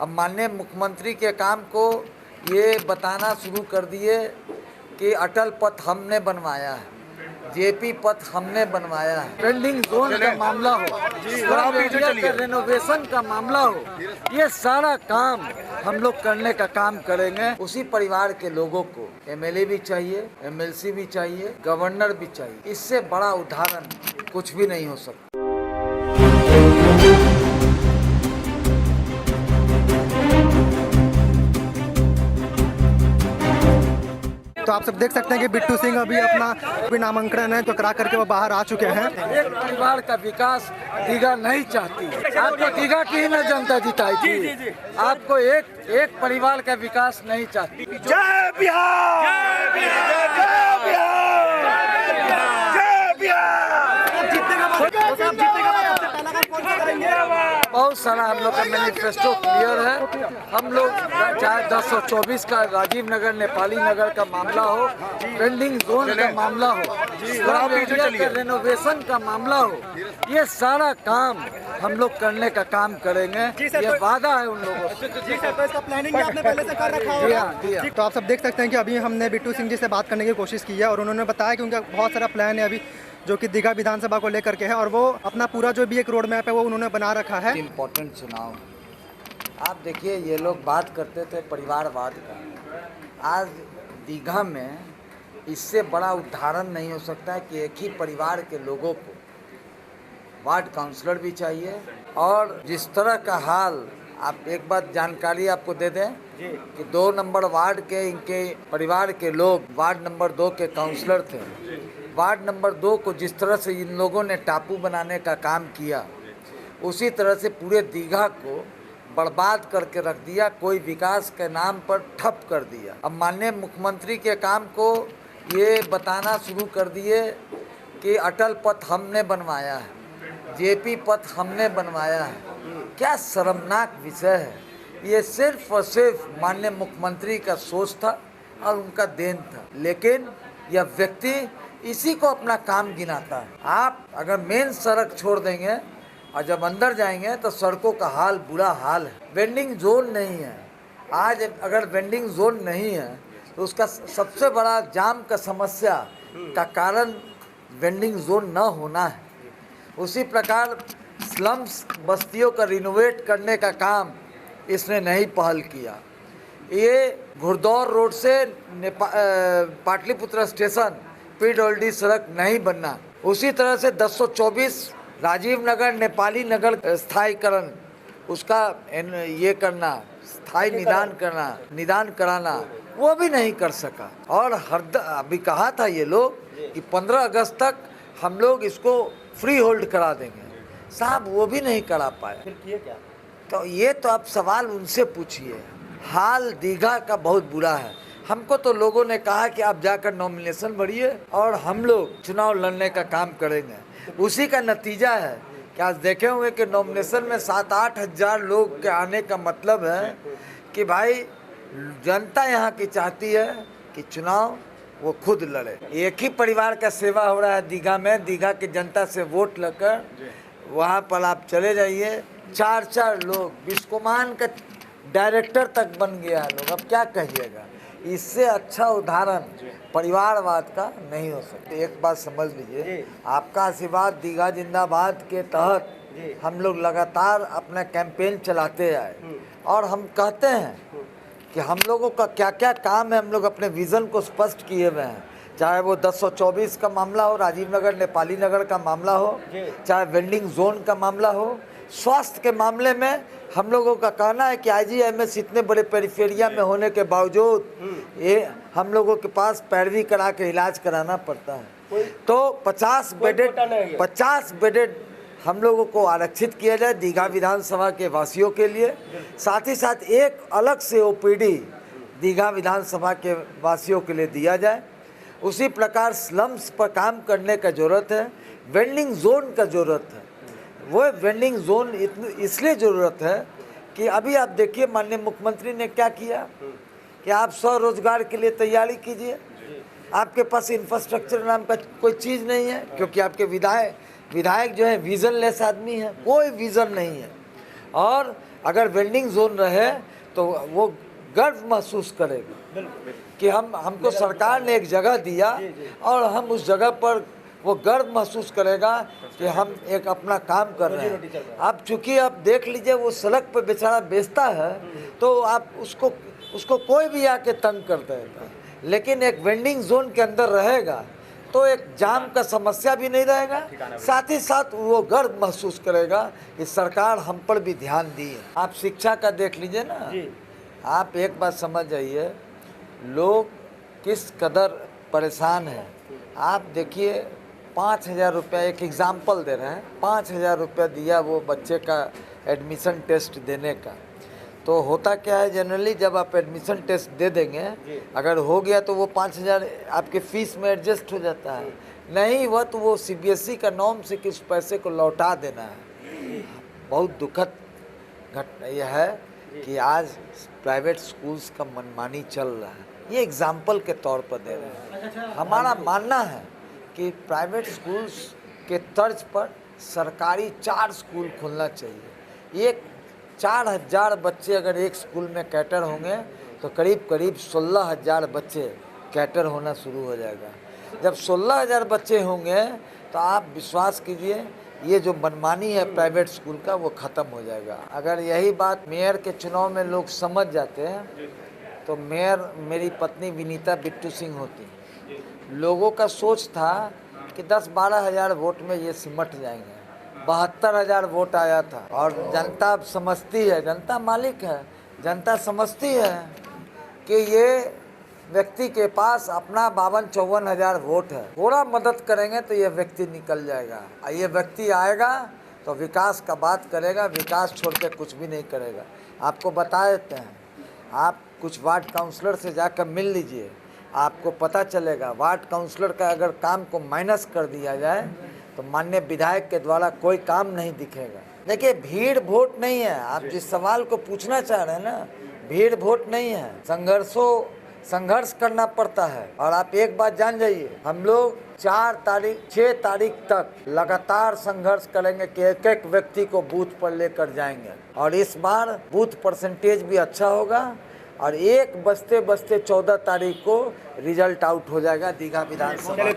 अब माननीय मुख्यमंत्री के काम को ये बताना शुरू कर दिए कि अटल पथ हमने बनवाया है, जेपी पथ हमने बनवाया है, ट्रेंडिंग जोन का मामला हो, स्लम एरिया का रेनोवेशन का मामला हो, ये सारा काम हम लोग करने का काम करेंगे। उसी परिवार के लोगों को एमएलए भी चाहिए, एमएलसी भी चाहिए, गवर्नर भी चाहिए। इससे बड़ा उदाहरण कुछ भी नहीं हो सकता। तो आप सब देख सकते हैं कि बिट्टू सिंह अभी अपना नामांकन है तो करा करके वो बाहर आ चुके हैं। एक परिवार का विकास दीघा नहीं चाहती। आपको दीघा की ना जनता जिताई थी, आपको एक परिवार का विकास नहीं चाहती। जय बिहार, जय बिहार, जय बिहार, जय बिहार। बहुत सारा हम लोग का मैनिफेस्टो क्लियर है। हम लोग चाहे 1024 का राजीव नगर नेपाली नगर का मामला हो, ट्रेंडिंग जोन का मामला हो, स्लम एरिया का रेनोवेशन का मामला हो, ये सारा काम हम लोग करने का काम करेंगे। ये वादा है उन लोगों से। तो इसका प्लानिंग आपने पहले से कर रखा होगा। तो आप सब देख सकते हैं कि अभी हमने बिट्टू सिंह जी से बात करने की कोशिश की है और उन्होंने बताया कि उनका बहुत सारा प्लान है अभी जो कि दीघा विधानसभा को लेकर के है और वो अपना पूरा जो भी एक रोड मैप है वो उन्होंने बना रखा है। इम्पोर्टेंट चुनाव, आप देखिए ये लोग बात करते थे परिवारवाद का। आज दीघा में इससे बड़ा उदाहरण नहीं हो सकता है कि एक ही परिवार के लोगों को वार्ड काउंसलर भी चाहिए। और जिस तरह का हाल, आप एक बात जानकारी आपको दे दें कि 2 नंबर वार्ड के इनके परिवार के लोग वार्ड नंबर 2 के काउंसलर थे। वार्ड नंबर 2 को जिस तरह से इन लोगों ने टापू बनाने का काम किया, उसी तरह से पूरे दीघा को बर्बाद करके रख दिया। कोई विकास के नाम पर ठप कर दिया। अब माननीय मुख्यमंत्री के काम को ये बताना शुरू कर दिए कि अटल पथ हमने बनवाया है, जेपी पथ हमने बनवाया है। क्या शर्मनाक विषय है। ये सिर्फ और सिर्फ माननीय मुख्यमंत्री का सोच था और उनका देन था, लेकिन यह व्यक्ति इसी को अपना काम गिनाता है। आप अगर मेन सड़क छोड़ देंगे और जब अंदर जाएंगे तो सड़कों का हाल बुरा हाल है। वेंडिंग जोन नहीं है। आज अगर वेंडिंग जोन नहीं है तो उसका सबसे बड़ा जाम का समस्या का कारण वेंडिंग जोन न होना है। उसी प्रकार स्लम्स बस्तियों का रिनोवेट करने का काम इसने नहीं पहल किया। ये घुड़दौर रोड से पाटलिपुत्र स्टेशन पीडब्ल्यूडी सड़क नहीं बनना। उसी तरह से 1024 राजीव नगर नेपाली नगर स्थायीकरण, उसका ये करना, स्थायी निदान कराना, वो भी नहीं कर सका। और अभी कहा था ये लोग कि 15 अगस्त तक हम लोग इसको फ्री होल्ड करा देंगे। साहब वो भी नहीं करा पाए। फिर किए क्या? तो ये तो आप सवाल उनसे पूछिए। हाल दीघा का बहुत बुरा है। हमको तो लोगों ने कहा कि आप जाकर नॉमिनेशन भरिए और हम लोग चुनाव लड़ने का काम करेंगे। उसी का नतीजा है कि आज देखे होंगे कि नॉमिनेशन में 7-8 हज़ार लोग के आने का मतलब है कि भाई जनता यहाँ की चाहती है कि चुनाव वो खुद लड़े। एक ही परिवार का सेवा हो रहा है दीघा में। दीघा की जनता से वोट लेकर वहाँ पर आप चले जाइए, 4-4 लोग, बिस्कोमान का डायरेक्टर तक बन गया है लोग। अब क्या कहिएगा। इससे अच्छा उदाहरण परिवारवाद का नहीं हो सकता। एक बात समझ लीजिए, आपका आशीर्वाद दीघा जिंदाबाद के तहत हम लोग लगातार अपना कैंपेन चलाते आए और हम कहते हैं कि हम लोगों का क्या क्या काम है। हम लोग अपने विज़न को स्पष्ट किए हुए हैं। चाहे वो 1024 का मामला हो, राजीव नगर नेपाली नगर का मामला हो, चाहे वेंडिंग जोन का मामला हो, स्वास्थ्य के मामले में हम लोगों का कहना है कि आईजीआईएमएस इतने बड़े पेरिफेरिया में होने के बावजूद ये हम लोगों के पास पैरवी करा के इलाज कराना पड़ता है। तो 50 बेडेड हम लोगों को आरक्षित किया जाए दीघा विधानसभा के वासियों के लिए। साथ ही साथ एक अलग से ओपीडी दीघा विधानसभा के वासियों के लिए दिया जाए। उसी प्रकार स्लम्स पर काम करने का ज़रूरत है। वेंडिंग जोन का ज़रूरत है। वो वेंडिंग जोन इसलिए ज़रूरत है कि अभी आप देखिए माननीय मुख्यमंत्री ने क्या किया कि आप स्वरोजगार के लिए तैयारी कीजिए। आपके पास इंफ्रास्ट्रक्चर नाम का कोई चीज़ नहीं है, क्योंकि आपके विधायक जो है विज़न लेस आदमी है, कोई विज़न नहीं है। और अगर वेंडिंग जोन रहे तो वो गर्व महसूस करेगा कि हमको सरकार ने एक जगह दिया और हम उस जगह पर वो गर्व महसूस करेगा कि हम एक अपना काम कर रहे हैं। आप चूँकि आप देख लीजिए वो सड़क पर बेचारा बेचता है तो आप उसको कोई भी आके तंग कर देगा, लेकिन एक वेंडिंग जोन के अंदर रहेगा तो एक जाम का समस्या भी नहीं रहेगा, साथ ही साथ वो गर्व महसूस करेगा कि सरकार हम पर भी ध्यान दी है। आप शिक्षा का देख लीजिए ना, आप एक बात समझ जाइए लोग किस कदर परेशान हैं। आप देखिए 5,000 रुपया, एक एग्ज़ाम्पल दे रहे हैं, 5,000 रुपया दिया वो बच्चे का एडमिशन टेस्ट देने का। तो होता क्या है जनरली जब आप एडमिशन टेस्ट दे देंगे, अगर हो गया तो वो 5,000 आपके फीस में एडजस्ट हो जाता है, नहीं हुआ तो वो CBSE का नॉर्म से किस पैसे को लौटा देना है। बहुत दुखद घटना यह है कि आज प्राइवेट स्कूल्स का मनमानी चल रहा है। ये एग्जाम्पल के तौर पर दे रहे हैं। हमारा मानना है कि प्राइवेट स्कूल्स के तर्ज पर सरकारी 4 स्कूल खुलना चाहिए। एक 4,000 बच्चे अगर एक स्कूल में कैटर होंगे तो करीब करीब 16,000 बच्चे कैटर होना शुरू हो जाएगा। जब 16,000 बच्चे होंगे तो आप विश्वास कीजिए ये जो मनमानी है प्राइवेट स्कूल का वो ख़त्म हो जाएगा। अगर यही बात मेयर के चुनाव में लोग समझ जाते हैं तो मेयर मेरी पत्नी विनीता बिट्टू सिंह होती। लोगों का सोच था कि 10-12 हज़ार वोट में ये सिमट जाएंगे, 72,000 वोट आया था। और जनता समझती है, जनता मालिक है, जनता समझती है कि ये व्यक्ति के पास अपना 52-54 हज़ार वोट है, थोड़ा मदद करेंगे तो ये व्यक्ति निकल जाएगा। ये व्यक्ति आएगा तो विकास का बात करेगा, विकास छोड़ के कुछ भी नहीं करेगा। आपको बता देते हैं, आप कुछ वार्ड काउंसलर से जाकर मिल लीजिए, आपको पता चलेगा वार्ड काउंसलर का अगर काम को माइनस कर दिया जाए तो माननीय विधायक के द्वारा कोई काम नहीं दिखेगा। देखिए भीड़ वोट नहीं है, आप जिस सवाल को पूछना चाह रहे हैं ना, भीड़ वोट नहीं है, संघर्ष करना पड़ता है। और आप एक बात जान जाइए, हम लोग 6 तारीख तक लगातार संघर्ष करेंगे कि एक एक व्यक्ति को बूथ पर लेकर जाएंगे। और इस बार बूथ परसेंटेज भी अच्छा होगा और एक बजते 14 तारीख को रिजल्ट आउट हो जाएगा दीघा विधानसभा।